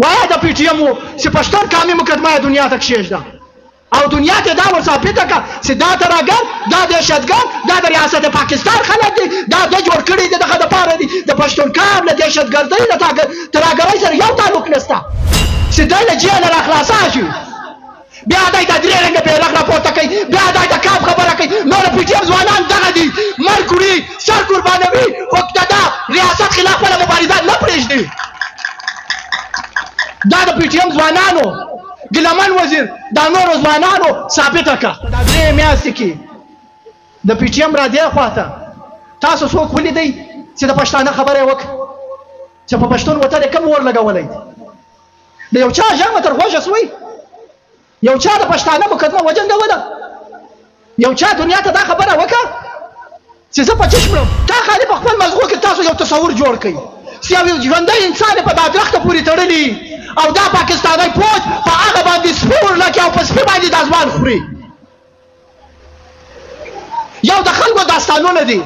وایه د پی ټی ایم و چې پښتون قامي مقدمه یې دنیا ته کښېږده او دنیا ته دا ورثابته کړه چې دا ترهګر دا دهشتګرد دا د ریاست پاکستان خلک دي دا ده جوړ کړي دي دغه دپاره دي د پښتونخوا له دهشتګردۍ له ترهګرۍ سره یو تعلق نشته چې دی له جیله راخلاصه شي بیا دی د درې رنګه بیرغ راپورته کوي بیا دی د کاب خبره کوي نور پی ټي ایم ځوانان دغه دي مړ کړي سر قربانوي خو د ریاست خلاف خپله مبارزه نه پرېږدي دا د پی ټي ایم ځوانانو ګیلمن وزیر دا نورو ځوانانو ثابته کړه دا درې میاشتې کې د پی ټي ایم را دې خواته تاسو څوک ولیدئ چې د پښتانه خبره یې وکړه چې په پښتون وطن یې کوم اور لګولی د یو چا ژامه تر غوږه سوی یو چا د پښتانه مقدمه وجنګوله یو چا دنیا ته دا خبره وکړه چې زه په چشم کړم تا خالي په خپل مزغو کې تاسو یو تصور جوړ کړئ چې یو ژوندی انسان یې په دا درخته پورې تړلی او دا پاکستانی پوځ په هغه باندې سپي ورلکي او په سپي باندې دا ځوان خوري یو د خلکو داستانونه دي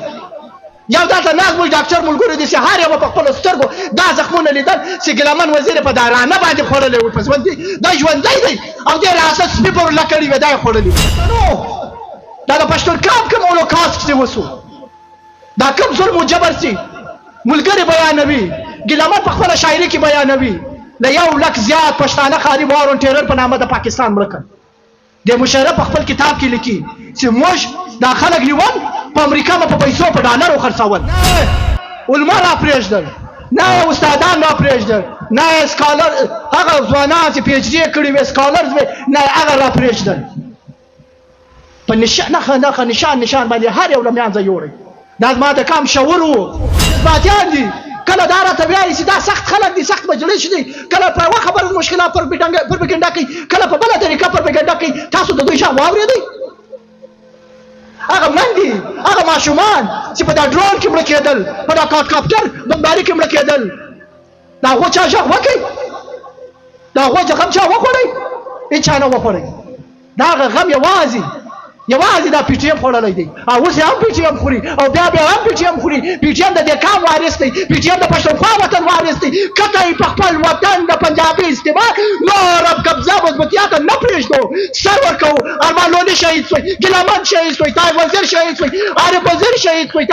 یو دلته ناست موږ ډاکټر ملګري دي چې هر یو په خپلو سترګو دا زخمونه لیدل چې ګیلمن وزیر په دا رانه باندې خوړلی و په ژوندي دا ژوندی دی او دې ریاست سپي په ورله کړي وې دا یې خوړلي دا د پښتونخوا کوم هولوکاسټ چې وسو دا کوم ظلم و جبر چې ملګري بیانوي ګیلمن په خپله شاعري کې بیانوي له 1 لک زیات پښتانه خالي وارونټیرر په نامه د پاکستان مړه کړ د مشرف په خپل کتاب کې لیکي چې موږ دا خلک نیول په امریکا په پیسو په ډالرو خرڅول علما را پرېږدل نه استادان را پرېږدل نه سکالر هغه ځوانان چې پی ایچ ډي کړي وي سکالرز وي نه هغه را پرېږدل په نشان باندې هر یو له منځه یوړئ دا زما د کام شعور و جذباتیان دي کله دا راته وایي چې دا سخت خلک دي سخت مجلس دي کله په یوه خبره مشکلات پروپاګنډا کوي کله په بله طریقه پروپاګنډا کوي تاسو د دوی شا واورېدئ هغه مندي هغه ماشومان چې په دا ډرون کې مړه کېدل په دا کاپټر بمباري کې مړه کېدل د هغو چا غږ وکړئ د هغو غم چا وخوړئ هېچا نه وخوړئ د هغه غم یوازې دا پی ټي ایم خوړلی دی او اوس هم پی ټي ایم خوري او بیا هم پی ټي ایم خوري پی ټي ایم د دې کام وارث دی پی ټي ایم د پښتونخوا وطن وارث دی کته یې په خپل وطن د پنجابي استعمار نور قبضه مضبوطیات نه پرېږدو سر ورکوو ارمان لوني شهید سوی ګیلمن شهید سوی طاهر وزیر شهید سوی عارف وزیر شهید سوی